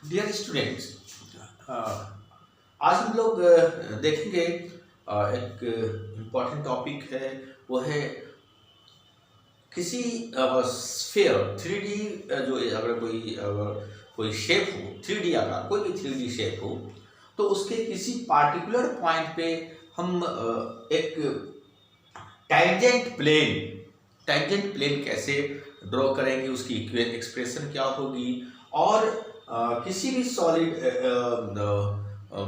Dear students, आज हम लोग देखेंगे एक इम्पॉर्टेंट टॉपिक है। वो है किसी स्फीयर 3D, जो अगर कोई शेप हो, 3D आकार, कोई भी 3D शेप हो, तो उसके किसी पार्टिकुलर पॉइंट पे हम एक टैंजेंट प्लेन कैसे ड्रॉ करेंगे, उसकी एक्सप्रेशन क्या होगी। और किसी भी सॉलिड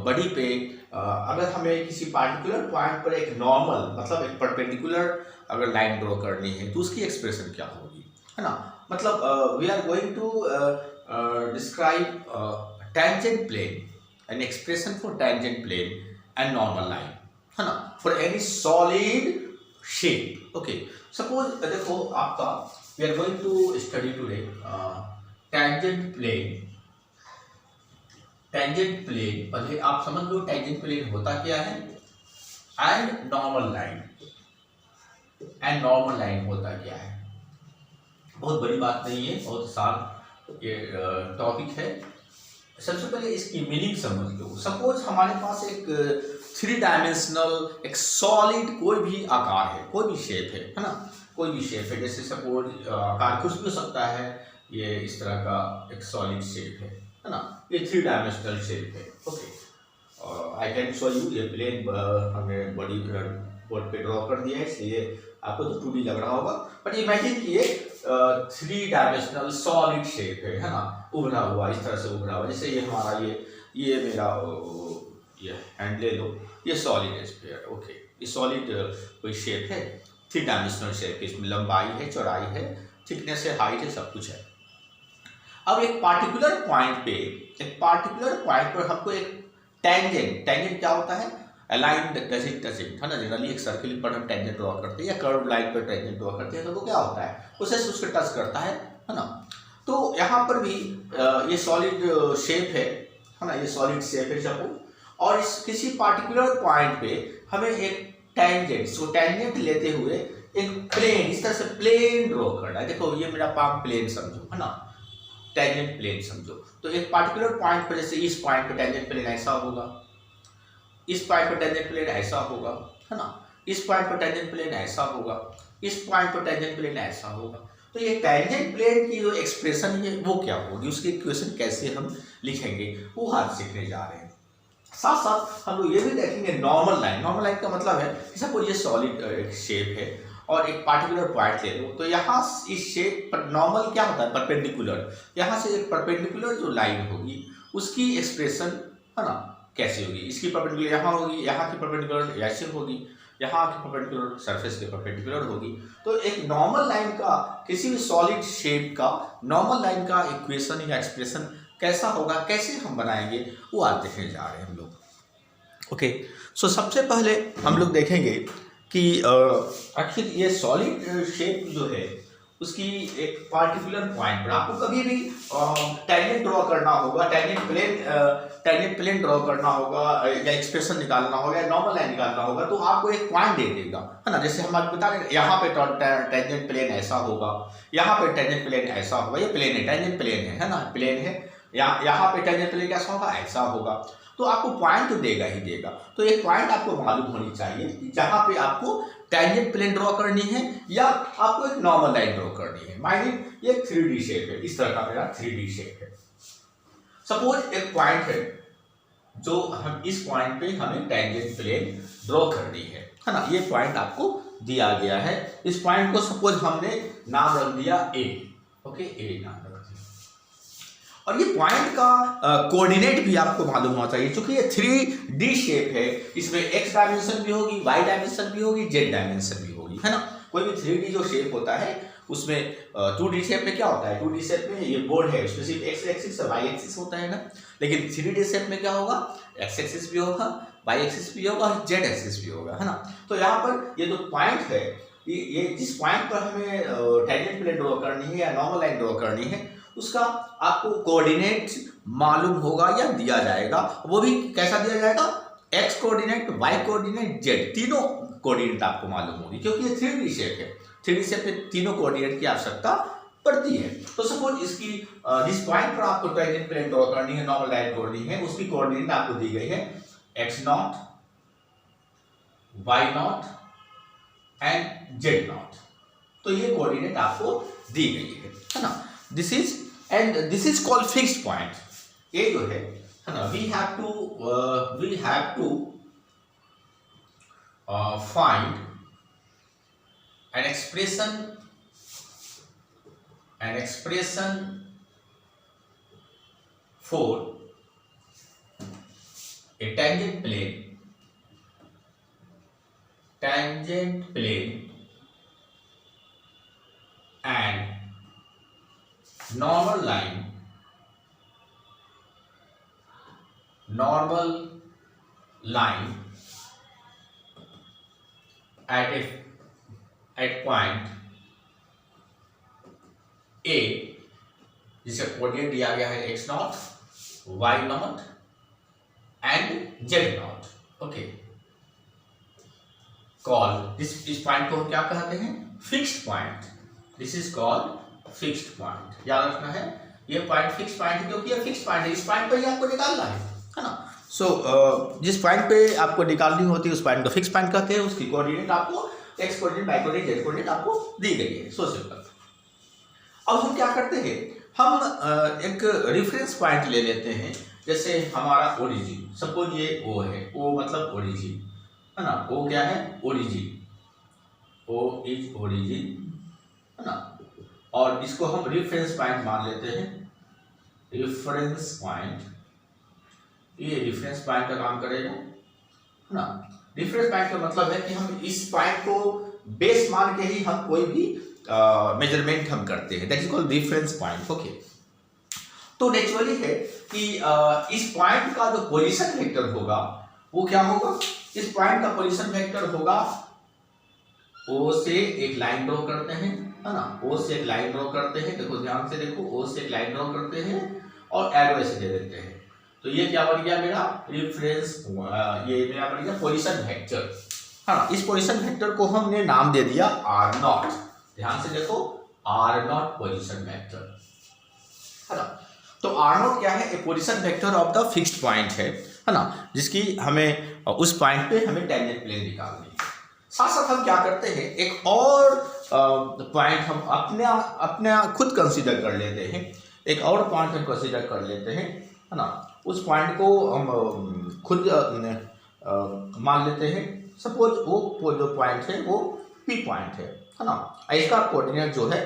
बॉडी पे अगर हमें किसी पार्टिकुलर पॉइंट पर एक नॉर्मल, मतलब एक परपेंडिकुलर अगर लाइन ड्रॉ करनी है तो उसकी एक्सप्रेशन क्या होगी, है ना। मतलब we are going to describe tangent plane, an expression for tangent plane and normal line, है ना, for any solid shape. Okay, suppose देखो आपका we are going to study today tangent plane. पहले आप समझ लो tangent plane होता क्या है, and normal line होता क्या है। बहुत बड़ी बात नहीं है, बहुत आसान ये टॉपिक है। सबसे पहले इसकी मीनिंग समझ लो। सपोज हमारे पास एक 3 डायमेंशनल एक सॉलिड कोई भी आकार है, कोई भी शेप है ना, कोई भी शेप है। जैसे सपोज आकार कुछ भी हो सकता है, ये इस तरह का एक सॉलिड शेप है ना, ये 3 डायमेंशनल शेप है। Okay, I can show you. ये प्लेन हमने बॉडी बोर्ड पे ड्रॉ कर दिया है, इसलिए आपको तो 2D लग रहा होगा, बट इमेजिन कि ये 3 डायमेंशनल सॉलिड शेप है ना, उभरा हुआ, इस तरह से उभरा हुआ। जैसे ये हमारा ये मेरा ये हैंड ले लो, ये सॉलिड स्फीयर। ओके, ये सॉलिड कोई शेप है, 3 डायमेंशनल शेप है। इसमें लंबाई है, चौड़ाई है, थिकनेस है, हाइट है, सब कुछ है। अब एक पार्टिकुलर पॉइंट पर हमको एक टेंजेंट क्या होता है, अलाइंड टचिंग, है ना। जनरली एक सर्किल पर हम टेंजेंट ड्रॉ करते हैं या कर्व लाइन पर टेंजेंट ड्रॉ करते हैं, तो वो क्या होता है, उसे टच करता है ना। तो यहाँ पर भी ये सॉलिड शेप है ना, ये सॉलिड शेप है सपोज, और इस किसी पार्टिकुलर पॉइंट पे हमें एक टेंजेंट लेते हुए एक प्लेन, इस तरह से प्लेन ड्रॉ करना है। देखो ये मेरा पाम प्लेन समझो, है ना, टेंजेंट प्लेन समझो। तो एक पार्टिकुलर पॉइंट पर, जैसे इस पॉइंट पर टेंजेंट प्लेन ऐसा होगा, इस पॉइंट पर टेंजेंट प्लेन ऐसा होगा, है ना, इस पॉइंट पर टेंजेंट प्लेन ऐसा होगा, इस पॉइंट पर टेंजेंट प्लेन ऐसा होगा। तो ये टेंजेंट प्लेन की जो एक्सप्रेशन है वो क्या होगी, उसकी इक्वेशन कैसे हम लिखेंगे, वो आज सीखने जा रहे हैं। साथ साथ हम लोग ये भी देखेंगे नॉर्मल लाइन का मतलब है, सपोज ये सॉलिड शेप है और एक पार्टिकुलर पॉइंट ले लो, तो यहाँ इस शेप पर नॉर्मल क्या होता है, परपेंडिकुलर। यहाँ से एक परपेंडिकुलर जो लाइन होगी उसकी एक्सप्रेशन, है ना, कैसे होगी। इसकी परपेंडिकुलर यहाँ होगी, यहाँ की परपेंडिकुलर ऐसे होगी, यहाँ की परपेंडिकुलर सरफेस के परपेंडिकुलर होगी। तो एक नॉर्मल लाइन का, किसी भी सॉलिड शेप का नॉर्मल लाइन का इक्वेशन या एक्सप्रेशन कैसा होगा, कैसे हम बनाएंगे, वो आज देखने जा रहे हैं हम लोग। ओके, सो सबसे पहले हम लोग देखेंगे कि आखिर ये सॉलिड शेप जो है उसकी एक पार्टिकुलर पॉइंट पर आपको कभी भी टेंजेंट ड्रॉ करना होगा, टेंजेंट प्लेन ड्रॉ करना होगा, या एक्सप्रेशन निकालना होगा, या नॉर्मल लाइन निकालना होगा, तो आपको एक पॉइंट दे देगा, है ना। जैसे हम आपको बता रहे हैं यहाँ पे टेंजेंट प्लेन ऐसा होगा, यहाँ पे टेंजेंट प्लेन ऐसा होगा, ये प्लेन है, टेंजेंट प्लेन है ना, प्लेन है। यहाँ पे टेंजेंट प्लेन कैसा होगा, ऐसा होगा। तो आपको पॉइंट तो देगा ही देगा। तो एक पॉइंट आपको मालूम होनी चाहिए जहाँ पे आपको टेंजेंट प्लेन ड्रॉ करनी है या आपको एक नॉर्मल लाइन ड्रॉ करनी है। माइंड ये 3D शेप है, इस तरह का मेरा 3D शेप है। सपोज एक पॉइंट है जो हम इस पॉइंट पे हमें टेंजेंट प्लेन ड्रॉ करनी है ना। ये पॉइंट आपको दिया गया है। इस पॉइंट को सपोज हमने नाम रख दिया ए। ओके, ए नाम रख दिया। और ये पॉइंट का कोऑर्डिनेट भी आपको मालूम होना चाहिए, क्योंकि ये 3D शेप है। इसमें x डायमेंशन भी होगी, y डायमेंशन भी होगी, z डायमेंशन भी होगी, है ना। कोई भी 3D जो शेप होता है उसमें 2D शेप में क्या होता है, 2D शेप में ये बोर्ड है, उसमें सिर्फ x एक्सिस और y एक्सिस होता है ना। लेकिन 3D शेप में क्या होगा, x एक्सिस भी होगा, y एक्सिस भी होगा, z एक्सिस भी होगा, है ना। तो यहाँ पर ये जो पॉइंट है, ये जिस पॉइंट पर हमें टेंजेंट प्लेन ड्रॉ करनी है या नॉर्मल लाइन ड्रॉ करनी है, उसका आपको कोऑर्डिनेट मालूम होगा या दिया जाएगा। वो भी कैसा दिया जाएगा, x coordinate, y coordinate, z, तीनों कोऑर्डिनेट आपको मालूम होगी, क्योंकि ये 3D शेप है। 3D शेप में तीनों कोऑर्डिनेट की आवश्यकता पड़ती है। तो सपोज इसकी जिस पॉइंट पर आपको टेंजेंट प्लेन ड्रॉ करनी है, नॉर्मल लाइन ड्रॉ करनी है, उसकी कोऑर्डिनेट आपको दी गई है x0, y0 एंड z0। तो ये कोऑर्डिनेट आपको दी गई है ना। This is called fixed point. ये जो है ना, we have to find an expression for a tangent plane and normal line at point A, जिसका कोऑर्डिनेट दिया गया है x0, y0 and z0। Okay, call इस पॉइंट को हम क्या कहते हैं? Fixed point. This is called fixed point. याद रखना है, ये पॉइंट फिक्स्ड पॉइंट है क्योंकि ये फिक्स्ड पॉइंट है। इस पॉइंट पर ही आपको निकालना है ना। सो जिस पॉइंट पे आपको निकालनी होती है उस पॉइंट को फिक्स्ड पॉइंट कहते हैं। उसकी कोऑर्डिनेट आपको x coordinate, y coordinate, z coordinate आपको दी गई है। So simple. अब हम क्या करते हैं, हम एक रेफरेंस पॉइंट ले लेते हैं। जैसे हमारा ओरिजिन, सपोज ये O है, O मतलब ओरिजिन है ना। O क्या है? ओरिजिन। O इज ओरिजिन है ना। और इसको हम रेफरेंस पॉइंट मान लेते हैं। रेफरेंस पॉइंट, ये रेफरेंस पॉइंट का काम करेगा है ना। रेफरेंस पॉइंट का मतलब है कि हम इस पॉइंट को बेस मान के ही हम कोई भी मेजरमेंट हम करते हैं। That is called reference point. Okay, तो नेचुरली है कि इस पॉइंट का जो पोजीशन वेक्टर होगा वो क्या होगा? इस पॉइंट का पोजीशन वेक्टर होगा, O से एक लाइन ड्रॉ करते हैं है ना। O से एक लाइन ड्रॉ करते हैं, देखो ध्यान से देखो, O से एक लाइन ड्रॉ करते हैं और एरो ऐसे दे देते हैं। तो ये क्या बन गया मेरा? रेफरेंस, ये मेरा बन गया पोजीशन वेक्टर है ना। इस पोजीशन वेक्टर को हमने नाम दे दिया R0। ध्यान से देखो, R0 पोजीशन वेक्टर है ना। तो R0 क्या है? एक position vector of the fixed point है ना, जिसकी हमें उस पॉइंट पे हमें टेंजेंट प्लेन निकालनी है। साथ साथ हम क्या करते हैं, एक और पॉइंट हम अपने खुद कंसीडर कर लेते हैं। एक और पॉइंट हम कंसीडर कर लेते हैं है ना। उस पॉइंट को हम खुद मान लेते हैं। सपोज वो जो पॉइंट है वो P पॉइंट है ना। इसका कोऑर्डिनेट जो है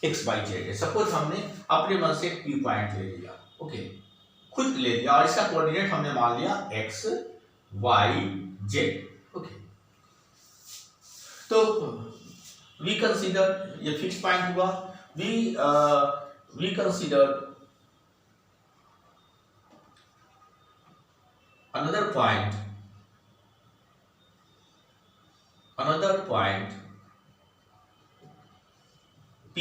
x y z है। सपोज हमने अपने मन से P पॉइंट ले लिया, ओके, खुद ले लिया, और इसका कोऑर्डिनेट हमने मान लिया x y z। ओके, तो वी कंसीडर, ये फिक्स पॉइंट हुआ। We consider another point P,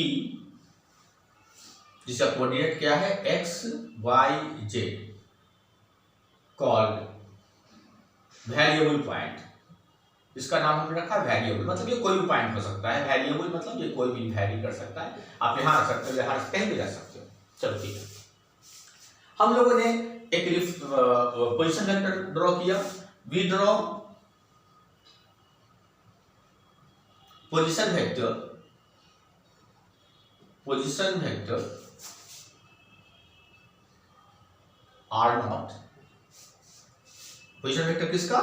जिसका कोऑर्डिनेट क्या है? x y z, called variable point. इसका नाम हमने रखा वेरिएबल, मतलब ये कोई भी पॉइंट हो सकता है। वेरिएबल मतलब ये कोई भी वैरी कर सकता है। आप यहाँ रख सकते हो, यहाँ कहीं भी रख सकते हो। चलो ठीक है, हम लोगों ने एक पोजीशन वेक्टर ड्रॉ किया। We draw position vector R0। Position vector किसका?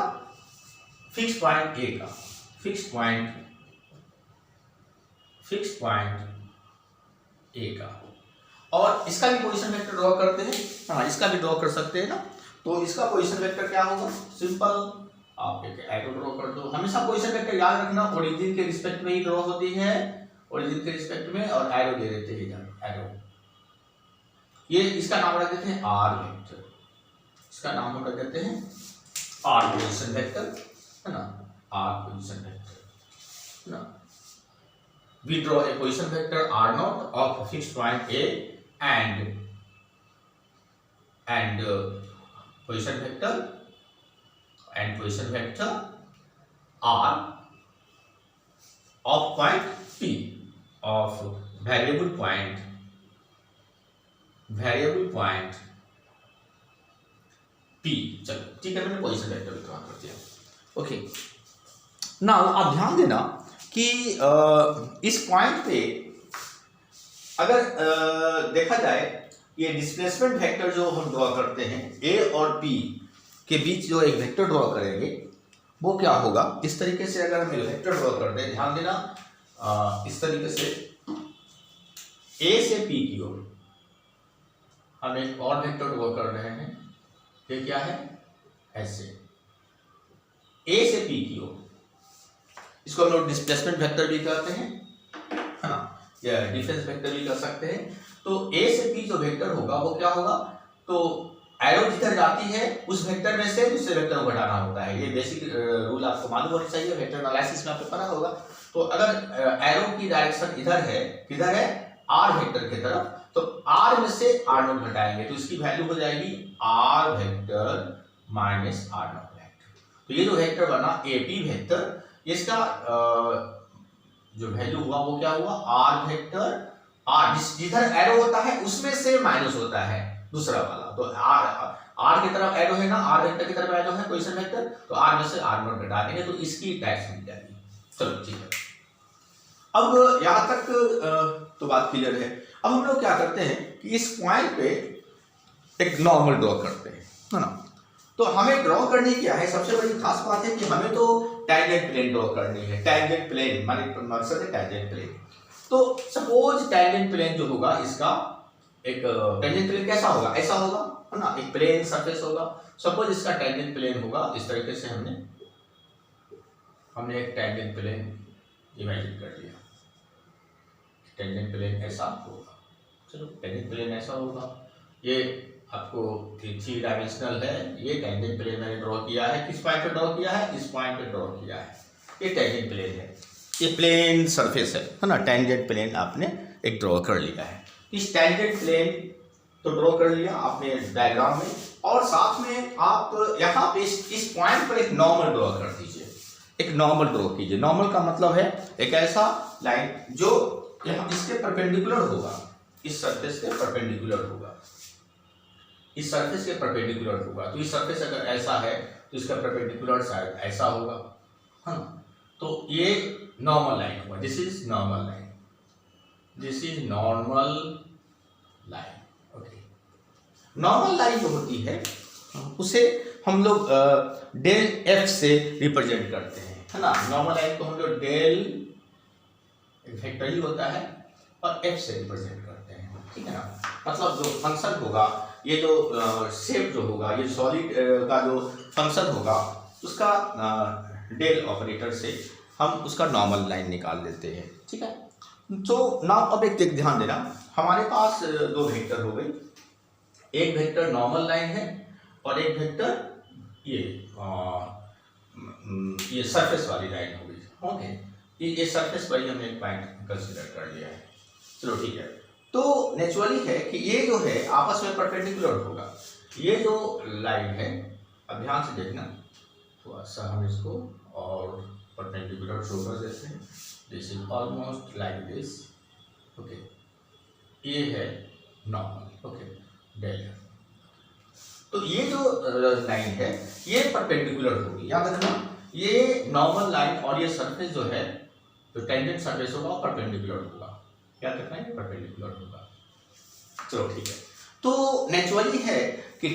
फिक्स पॉइंट A का। फिक्स पॉइंट A का। और इसका भी पोजीशन वेक्टर ड्रॉ करते हैं। हाँ, इसका भी ड्रॉ कर सकते हैं ना। तो इसका पोजीशन वेक्टर क्या होगा? सिंपल, आप एक एरो ड्रॉ कर दो। हमेशा पोजीशन वेक्टर याद रखना, ओरिजिन के रिस्पेक्ट में ही ड्रॉ होती है, ओरिजिन के रिस्पेक्ट में, और एरो दे देते हैं एरो। ये इसका नाम रख देते हैं R वेक्टर। इसका नाम हम रख देते हैं R पोजीशन वेक्टर है ना। R पोजीशन वेक्टर है ना। We draw a position vector R0 of a fixed point A and position vector R of point P of variable point P, चलो ठीक है, मैंने पोजीशन वेक्टर भी ड्रॉ कर दिया। ओके, नाउ आप ध्यान देना कि इस पॉइंट पे अगर देखा जाए, ये डिस्प्लेसमेंट वेक्टर जो हम ड्रॉ करते हैं A और P के बीच जो एक वेक्टर ड्रॉ करेंगे वो क्या होगा, इस तरीके से अगर हम वेक्टर ड्रॉ करते हैं, ध्यान देना इस तरीके से A से P की ओर हम एक और वेक्टर ड्रॉ कर रहे हैं, ये क्या है, ऐसे A से P की ओर, इसको हम लोग डिस्प्लेसमेंट वेक्टर भी कहते हैं, है ना, या डिफरेंस वेक्टर भी कर सकते हैं। तो A से P जो वेक्टर होगा वो क्या होगा, तो एरो जिधर जाती है उस वेक्टर में से दूसरे वेक्टर को घटाना होता है। ये बेसिक रूल आपको मालूम होना चाहिए, वेक्टर एनालिसिस में आपको पता होगा। तो अगर एरो की डायरेक्शन इधर है, किधर है, R वेक्टर की तरफ, तो R में से R नोट घटाएंगे तो इसकी वैल्यू हो जाएगी R vector minus R note vector. तो ये जो वेक्टर बना AP वेक्टर, इसका जो वैल्यू हुआ वो क्या हुआ, R वेक्टर, R जिधर एरो होता है उसमें से माइनस होता है दूसरा वाला, तो R की तरफ एरो है ना, R वेक्टर की तरफ एरो है पोजीशन वेक्टर, तो R में से R नोट घटा देंगे तो इसकी टैक्स मिल जाएगी। चलो ठीक है, अब यहाँ तक तो बात क्लियर है। अब हम लोग क्या करते हैं कि इस पॉइंट पे एक नॉर्मल ड्रॉ करते हैं, है ना। तो हमें ड्रॉ करनी क्या है, सबसे बड़ी खास बात है कि हमें तो टैंजेंट प्लेन ड्रॉ करनी है। टैंजेंट प्लेन माने मकसद है टैंजेंट प्लेन। तो सपोज टैंजेंट प्लेन जो होगा, इसका एक टैंजेंट प्लेन कैसा होगा, ऐसा होगा, है ना, एक प्लेन सरफेस होगा। सपोज इसका टैंजेंट प्लेन होगा इस तरीके से, हमने एक टैंजेंट प्लेन इमेजिन कर लिया, टैंजेंट प्लेन ऐसा होगा। चलो टैंजेंट प्लेन ऐसा होगा, ये आपको 3 डायमेंशनल है, ये टैंजेंट प्लेन मैंने ड्रॉ किया है। किस पॉइंट पे ड्रॉ किया है, इस पॉइंट पे ड्रॉ किया है। ये टैंजेंट प्लेन है, ये प्लेन सरफेस है ना, टैंजेंट प्लेन आपने एक ड्रॉ कर लिया है। इस टैंजेंट प्लेन तो ड्रॉ कर लिया आपने डायग्राम में, और साथ में आप यहाँ पे इस पॉइंट पर एक नॉर्मल ड्रॉ कर दीजिए, एक नॉर्मल ड्रॉ कीजिए। नॉर्मल का मतलब है एक ऐसा लाइन जो यहाँ इसके परपेंडिकुलर होगा, इस सरफेस के परपेंडिकुलर होगा, इस सरफेस के परपेंडिकुलर होगा। तो इस सरफेस अगर ऐसा है तो इसका परपेंडिकुलर शायद ऐसा होगा, है ना। तो ये नॉर्मल लाइन होगा, this is normal line, this is normal line. Okay, normal line जो होती है उसे हम लोग डेल F से रिप्रेजेंट करते हैं, है ना। नॉर्मल लाइन को हम लोग डेल वेक्टर ही होता है और F से रिप्रेजेंट करते हैं, ठीक है ना। मतलब जो फंक्शन होगा, ये जो शेप जो होगा, ये सॉलिड का जो फंक्शन होगा, उसका डेल ऑपरेटर से हम उसका नॉर्मल लाइन निकाल लेते हैं, ठीक है। तो नाउ अब एक ध्यान देना, हमारे पास 2 वेक्टर हो गई, एक वेक्टर नॉर्मल लाइन है और एक वेक्टर ये सरफेस वाली लाइन हो गई। ओके, ये सरफेस पर ही हमने एक पॉइंट कंसीडर कर लिया है। चलो ठीक है, तो नेचुरली है कि ये जो है आपस में परपेंडिकुलर होगा। ये जो लाइन है, अब ध्यान से देखना, थोड़ा सा हम इसको और परपेंडिकुलर शो कर देते हैं। This is almost like this. Okay, ये है नॉर्मल, ओके, डेल। तो ये जो लाइन है ये परपेंडिकुलर होगी, याद रखना। ये नॉर्मल लाइन और ये सरफेस जो है, जो टेंजेंट सरफेस होगा वो परपेंडिकुलर होगा, याद रखना, ये परपेंडिकुलर होगा। चलो ठीक है, तो नेचुरली है कि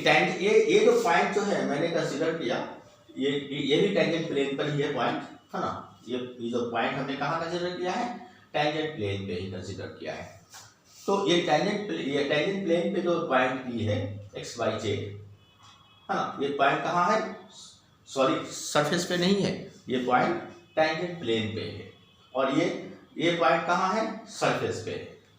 ये जो पॉइंट जो है मैंने कंसीडर किया, ये भी टेंजेंट प्लेन पर ही है पॉइंट, है ना। ये जो पॉइंट हमने कहाँ कंसीडर किया है, टेंजेंट प्लेन पे ही कंसीडर किया है। तो ये टेंजेंट प्लेन पे जो पॉइंट भी है एक्स वाई जेड, है ना, ये पॉइंट कहाँ है, सॉरी सरफेस पे नहीं है, ये पॉइंट टेंजेंट प्लेन पे है। और ये पॉइंट कहाँ है, सरफेस पे,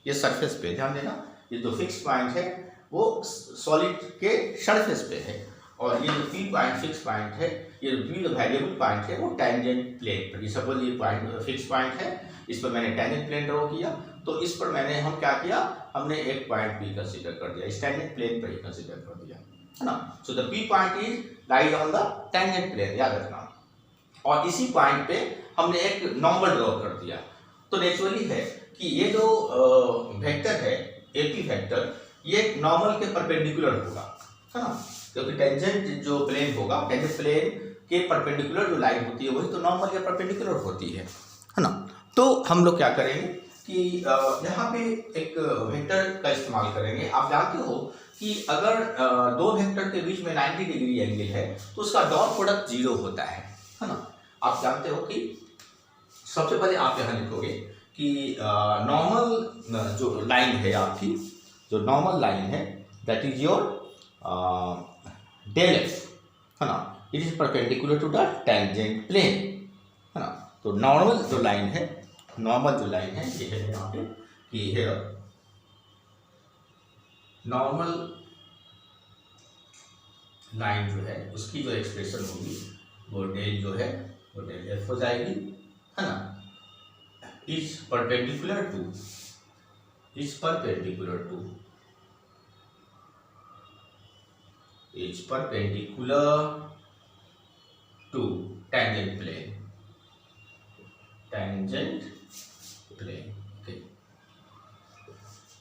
ये सरफेस पे, ध्यान देना। ये जो फिक्स पॉइंट है वो सॉलिड के सरफेस पे है, और ये जो पी पॉइंट फिक्स पॉइंट है, ये पी जो वेरिएबल पॉइंट है वो टेंजेंट प्लेन पर। सपोज ये पॉइंट फिक्स पॉइंट है, इस पर मैंने टेंजेंट प्लेन ड्रॉ किया, तो इस पर हम क्या किया, हमने एक पॉइंट पी कंसीडर कर दिया, इस टेंजेंट प्लेन पर ही कंसीडर कर दिया, है ना। So the P point is lies on the tangent plane, याद रखना। और इसी पॉइंट पे हमने एक नॉर्मल ड्रॉ कर दिया। तो नेचुरली है कि ये जो वेक्टर है AP वेक्टर, ये नॉर्मल के परपेंडिकुलर होगा, है ना, क्योंकि टेंजेंट जो प्लेन होगा, टेंजेंट प्लेन के परपेंडिकुलर जो लाइन होती है वही तो नॉर्मल के परपेंडिकुलर होती है ना। तो हम लोग क्या करेंगे कि यहाँ पे एक वेक्टर का इस्तेमाल करेंगे। आप जानते हो कि अगर दो वेक्टर के बीच में 90 डिग्री एंगल है तो उसका डॉट प्रोडक्ट 0 होता है ना। आप जानते हो कि सबसे पहले आप यहाँ लिखोगे कि नॉर्मल जो लाइन है आपकी, जो नॉर्मल लाइन है that is your del F, है ना, it is perpendicular to the tangent plane, है ना। तो नॉर्मल जो लाइन है, नॉर्मल जो लाइन है ये है यहाँ पे कि है नॉर्मल लाइन जो है उसकी जो एक्सप्रेशन होगी वो डेल जो है वो डेल एफ हो जाएगी, है ना, is perpendicular to is perpendicular to tangent plane, okay।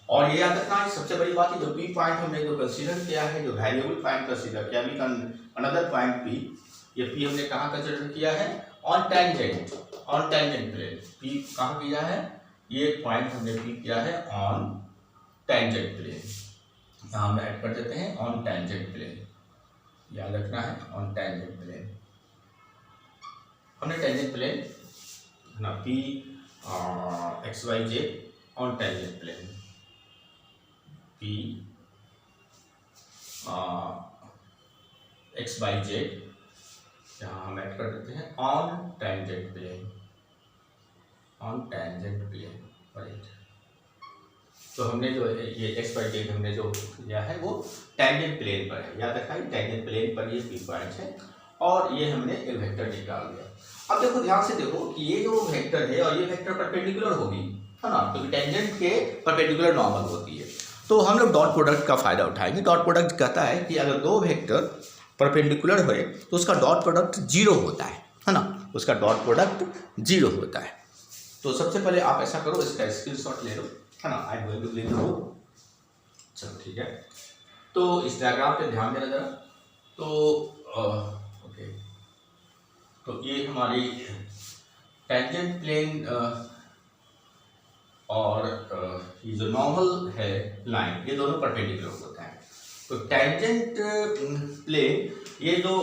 और ये याद रखना है, सबसे बड़ी बात है जो P पॉइंट हमने जो कंसीडर किया है, जो वेरिएबल पॉइंट कंसीडर किया, अनदर पॉइंट P, ये P हमने कहाँ कंसीडर किया है, ऑन टेंजेंट प्लेन। P कहाँ किया है, ये पॉइंट हमने P किया है ऑन टेंजेंट प्लेन, यहाँ हम ऐड कर देते हैं ऑन टेंजेंट प्लेन, याद रखना है ऑन टेंजेंट प्लेन। हमने टेंजेंट प्लेन ना P XYZ on tangent plane, P XYZ यहाँ हम ऐड कर देते हैं ऑन टेंजेंट प्लेन, राइट। तो हमने जो ये XYZ हमने जो लिया है वो टेंजेंट प्लेन पर है, याद रखा है टेंजेंट प्लेन पर ये P पॉइंट है और ये हमने एक वेक्टर निकाल दिया। अब देखो ध्यान से देखो कि ये जो वेक्टर है और ये वेक्टर परपेंडिकुलर होगी, है ना, क्योंकि टेंजेंट के परपेंडिकुलर नॉर्मल होती है। तो हम लोग डॉट प्रोडक्ट का फायदा उठाएंगे। डॉट प्रोडक्ट कहता है कि अगर दो वेक्टर परपेंडिकुलर हुए तो उसका डॉट प्रोडक्ट 0 होता है ना, उसका डॉट प्रोडक्ट 0 होता है। तो सबसे पहले आप ऐसा करो, इसका स्क्रीनशॉट ले लो, है ना, आई गोइंग टू ले लो। चलो ठीक है, तो इस डायग्राम पे ध्यान देना जरा। तो ओके, तो ये हमारी टेंजेंट प्लेन और ये जो नॉर्मल है लाइन, ये दोनों परपेंडिकुलर होता है। तो टेंजेंट प्लेन, ये जो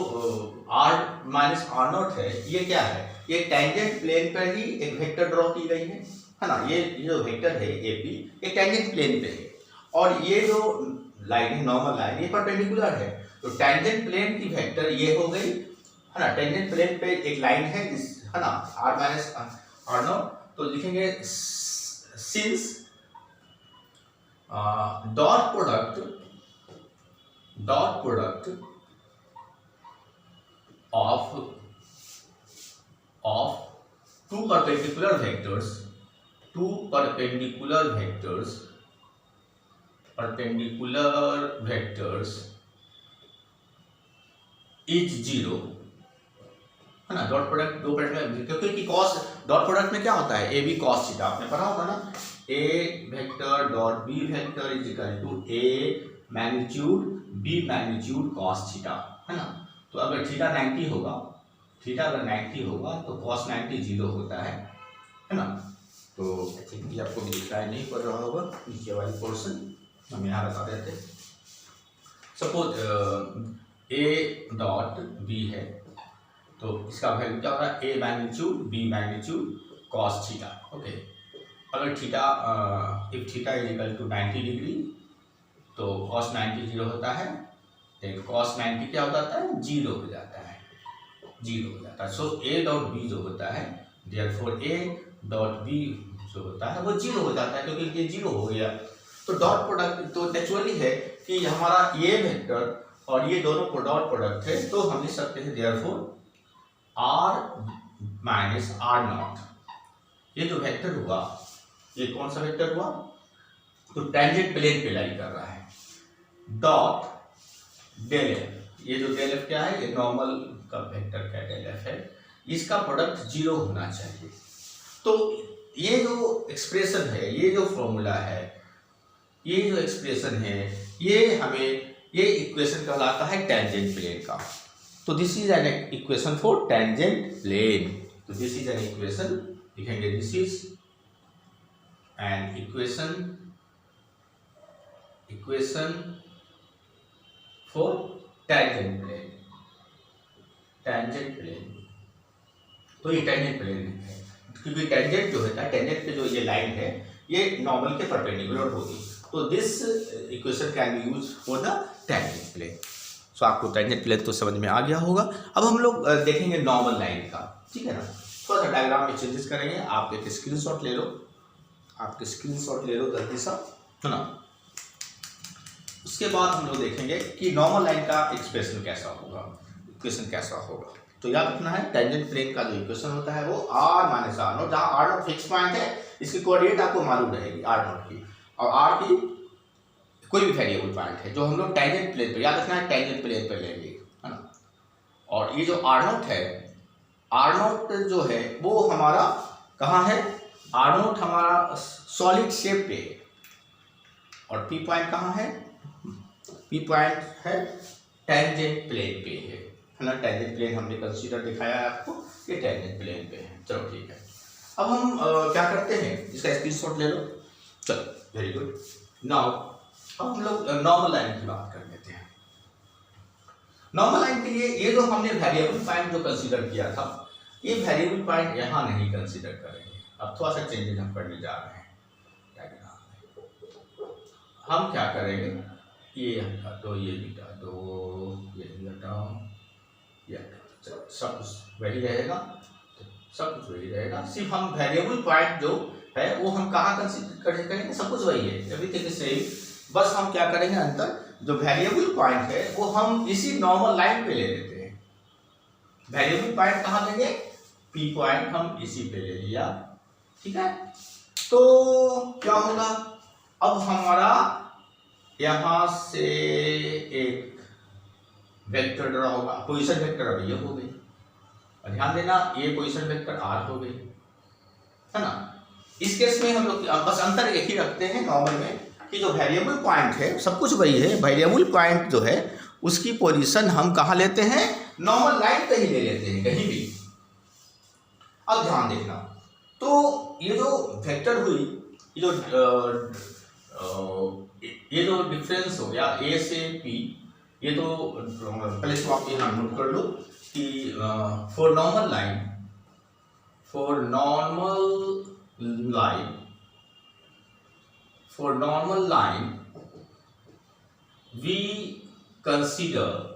r माइनस आर नॉट है, ये क्या है, ये टेंजेंट प्लेन पर ही एक वेक्टर ड्रॉ की गई है ना। ये जो वेक्टर है AP, ये टेंजेंट प्लेन पे है और ये जो लाइन है नॉर्मल लाइन, ये परपेंडिकुलर है। तो टेंजेंट प्लेन की वेक्टर ये हो गई, है ना। टेंजेंट प्लेन पे एक लाइन है, है ना, r माइनस आर नॉट, तो लिखेंगे since dot product of two perpendicular vectors is 0, है ना। डॉट प्रोडक्ट दो प्रोडक्ट, क्योंकि कॉस डॉट प्रोडक्ट में क्या होता है, AB cos थीटा, आपने पढ़ा होगा ना, A vector dot B vector is equal to A magnitude B magnitude cos theta, है ना। तो अगर थीटा 90 होगा, थीटा अगर 90 होगा तो cos 90 0 होता है ना। तो आई थिंक ये आपको दिखाई नहीं पड़ रहा होगा, नीचे वाली पोर्शन हम यहाँ बता देते हैं। सपोज A डॉट B है, तो इसका वैल्यू क्या हो रहा है, A magnitude B magnitude cos theta, okay. अगर theta if theta is equal to 90 degree तो cos 90 0 होता है, तो cos 90 क्या हो जाता है, 0 हो जाता है, 0 हो जाता है। सो A डॉट B जो होता है, देयरफॉर A डॉट B जो होता है वो 0 हो जाता है, क्योंकि ये 0 हो गया। तो डॉट प्रोडक्ट तो नेचुरली है कि हमारा ये वेक्टर और ये दोनों डॉट प्रोडक्ट है, तो हम लिख सकते हैं therefore r minus are naught. ये जो वेक्टर हुआ, ये कौन सा वेक्टर हुआ, तो टेंजेंट प्लेन पे लाई कर रहा है, डॉट डेल एफ। ये जो डेल एफ क्या है, ये नॉर्मल का वेक्टर का डेल एफ है, इसका प्रोडक्ट 0 होना चाहिए। तो ये जो एक्सप्रेशन है, ये जो फॉर्मूला है, ये जो एक्सप्रेशन है, ये इक्वेशन कहलाता है टेंजेंट प्लेन का। तो this is an equation for tangent plane. तो दिस इज एन इक्वेशन, लिखेंगे this is an equation for tangent plane. तो ये टेंजेंट प्लेन है, क्योंकि टेंजेंट जो होता है, टेंजेंट पे जो ये लाइन है ये नॉर्मल के परपेंडिकुलर होगी। तो this equation can be use for the tangent plane. So आपको टेंजेंट प्लेन तो समझ में आ गया होगा। अब हम लोग देखेंगे नॉर्मल लाइन का, ठीक है ना। थोड़ा सा डायग्राम में चेंजेस करेंगे। आप एक स्क्रीनशॉट ले लो, जल्दी सा, है ना। उसके बाद हम लोग देखेंगे कि नॉर्मल लाइन का इक्वेशन कैसा होगा। तो याद रखना है, टेंजेंट प्लेन का जो इक्वेशन होता है वो r माइनस आर नोट, जहाँ r नोट फिक्स पॉइंट है, इसकी कोऑर्डिनेट आपको मालूम रहेगी r नोट की, और r की कोई भी वेरिएबल पॉइंट है जो हम लोग टेंजेंट प्लेन पे, याद रखना है टेंजेंट प्लेन पे लेंगे, है ना। और ये जो r नोट है, r नोट जो है वो हमारा कहाँ है, r नोट हमारा सॉलिड शेप पे, और p पॉइंट कहाँ है, p पॉइंट है टेंजेंट प्लेन पे है ना। टेंजेंट प्लेन हमने कंसीडर दिखाया है आपको, ये टेंजेंट प्लेन पे है। चलो ठीक है, अब हम क्या करते हैं, इसका स्क्रीनशॉट ले लो। चलो वेरी गुड। नाउ अब हम लोग नॉर्मल लाइन की बात कर लेते हैं। नॉर्मल लाइन के लिए ये जो हमने वेरिएबल पॉइंट जो कंसीडर किया था, ये वेरिएबल पॉइंट यहाँ नहीं कंसीडर करेंगे। अब थोड़ा सा चेंजेस हम करने जा रहे हैं। हम क्या करेंगे, ये हटा दो, ये हटा दो, ये हटाओ, सब कुछ वही रहेगा, सिर्फ हम वेरिएबल पॉइंट जो है वो हम कहाँ कंसीडर करेंगे, सब कुछ वही है, एवरीथिंग इज सेम। बस हम क्या करेंगे, अंतर जो वेरिएबल पॉइंट है वो हम इसी नॉर्मल लाइन पे ले लेते हैं। वेरिएबल पॉइंट कहाँ लेंगे, पी पॉइंट हम इसी पे ले लिया, ठीक है। तो क्या होगा, अब हमारा यहां से एक वेक्टर ड्रा होगा, पोजीशन वेक्टर अब ये हो गई, और ध्यान देना ये पोजीशन वेक्टर आर हो गई, है ना। इस केस में हम लोग बस अंतर एक ही रखते हैं नॉर्मल में, कि जो वेरिएबल पॉइंट है सब कुछ वही है, वेरिएबल पॉइंट जो है उसकी पोजीशन हम कहाँ लेते हैं, नॉर्मल लाइन पे ही ले लेते हैं, कहीं भी। अब ध्यान देखना, तो ये जो वेक्टर हुई, ये जो डिफरेंस हो गया ए से पी, ये तो पहले तो आप यहाँ नोट कर लो कि for normal line we consider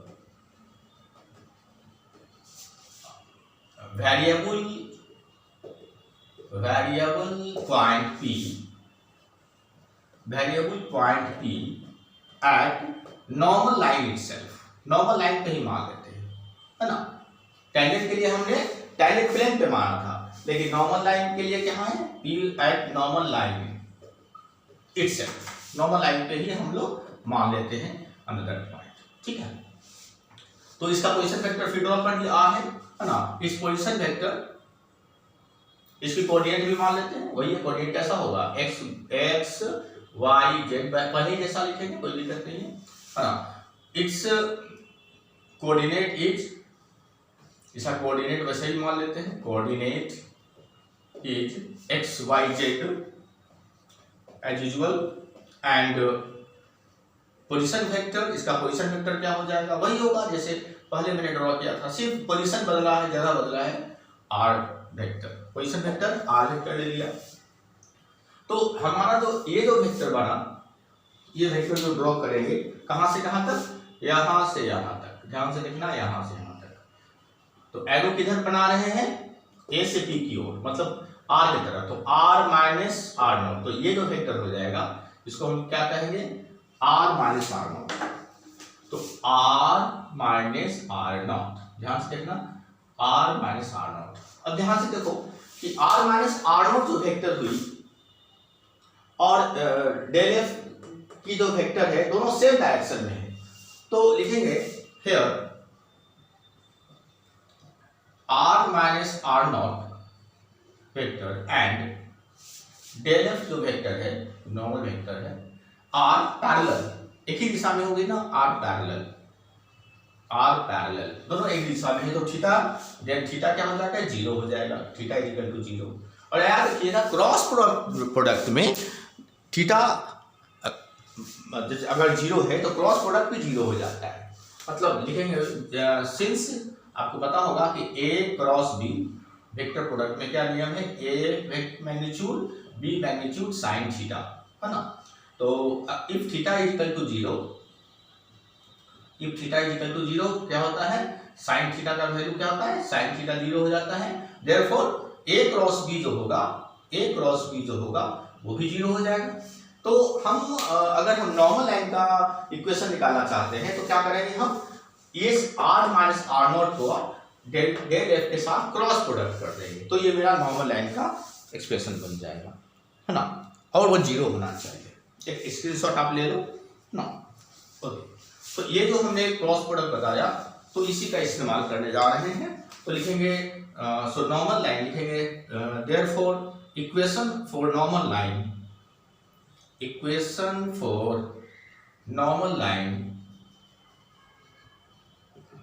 variable point P at normal line itself, normal line पे ही मान लेते हैं, है ना। टेंजेंट के लिए हमने टेंजेंट प्लेन पे माना था, लेकिन नॉर्मल लाइन के लिए क्या है, P at normal line itself, normal line पे ही हम लोग मान लेते हैं अनदर पॉइंट, ठीक है। तो इसका पोजीशन वेक्टर फिर ड्रॉ कर दिया है ना। इस पोजीशन वेक्टर, इसकी कोऑर्डिनेट भी मान लेते हैं, वही कोऑर्डिनेट कैसा होगा, x y z, पहले जैसा लिखेंगे, कोई दिक्कत नहीं है ना। इट्स कोऑर्डिनेट इज, इसका कोऑर्डिनेट वैसे ही मान लेते हैं, coordinate is x y z as usual, and position vector, इसका पोजीशन वेक्टर क्या हो जाएगा, वही होगा जैसे पहले मैंने ड्रॉ किया था, सिर्फ पोजीशन बदला है, जगह बदला है, r vector, position vector r vector ले लिया। तो हमारा जो ये जो वेक्टर बना, ये वेक्टर जो ड्रॉ करेंगे कहां से कहां तक, यहां से यहां तक, ध्यान से देखना, यहां से यहां तक। तो एरो किधर बना रहे हैं, ए से पी की ओर, मतलब r की तरफ, तो r माइनस आर नॉट, तो ये जो वेक्टर हो जाएगा इसको हम क्या कहेंगे, r माइनस आर नॉट। तो r माइनस आर नॉट, ध्यान से देखना, r माइनस आर नॉट। अब ध्यान से देखो कि r माइनस आर नॉट जो वेक्टर हुई और डेल एफ की जो वेक्टर है, दोनों सेम डायरेक्शन में है, तो लिखेंगे here r minus are not vector and del f जो वेक्टर है, नॉर्मल वेक्टर है, आर पैरेलल, एक ही दिशा में होगी ना, आर पैरेलल, आर पैरेलल दोनों एक दिशा में है, तो थीटा डेल थीटा क्या हो जाएगा, 0 हो जाएगा, थीटा इज इक्वल टू 0। और याद रखिएगा क्रॉस प्रोडक्ट में थीटा अगर 0 है तो क्रॉस प्रोडक्ट भी 0 हो जाता है। मतलब लिखेंगे सिंस आपको पता होगा कि A cross B vector product में क्या नियम है, A magnitude B magnitude sine theta, है ना। तो if theta is equal to 0, if theta is equal to 0 क्या होता है, साइन थीटा का वैल्यू क्या होता है, साइन थीटा 0 हो जाता है। देयरफॉर ए क्रॉस बी जो होगा, ए क्रॉस बी जो होगा वो भी 0 हो जाएगा। तो हम अगर हम नॉर्मल लाइन का इक्वेशन निकालना चाहते हैं तो क्या करेंगे, हम इस आर माइनस आर नॉट को डेल एफ के साथ क्रॉस प्रोडक्ट कर देंगे, तो ये मेरा नॉर्मल लाइन का एक्सप्रेशन बन जाएगा, है ना। और वो 0 होना चाहिए। एक स्क्रीनशॉट आप ले लो ना। ओके, तो ये जो हमने क्रॉस प्रोडक्ट बताया तो इसी का इस्तेमाल करने जा रहे हैं। तो लिखेंगे सो नॉर्मल लाइन लिखेंगे, therefore equation for normal line, equation for normal line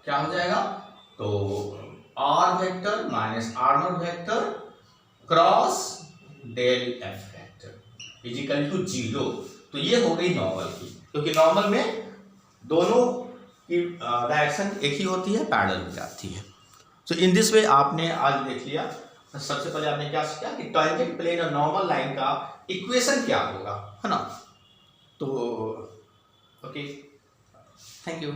क्या हो जाएगा, तो r vector minus are not vector cross del f vector is equal to 0। तो ये हो गई नॉर्मल की, क्योंकि नॉर्मल में दोनों की डायरेक्शन एक ही होती है, पैरेलल हो जाती है। तो इन दिस वे आपने आज देख लिया। सबसे पहले आपने क्या सीखा कि टॉन्जेंट प्लेन और नॉर्मल लाइन का इक्वेशन क्या होगा, है ना। तो ओके, थैंक यू।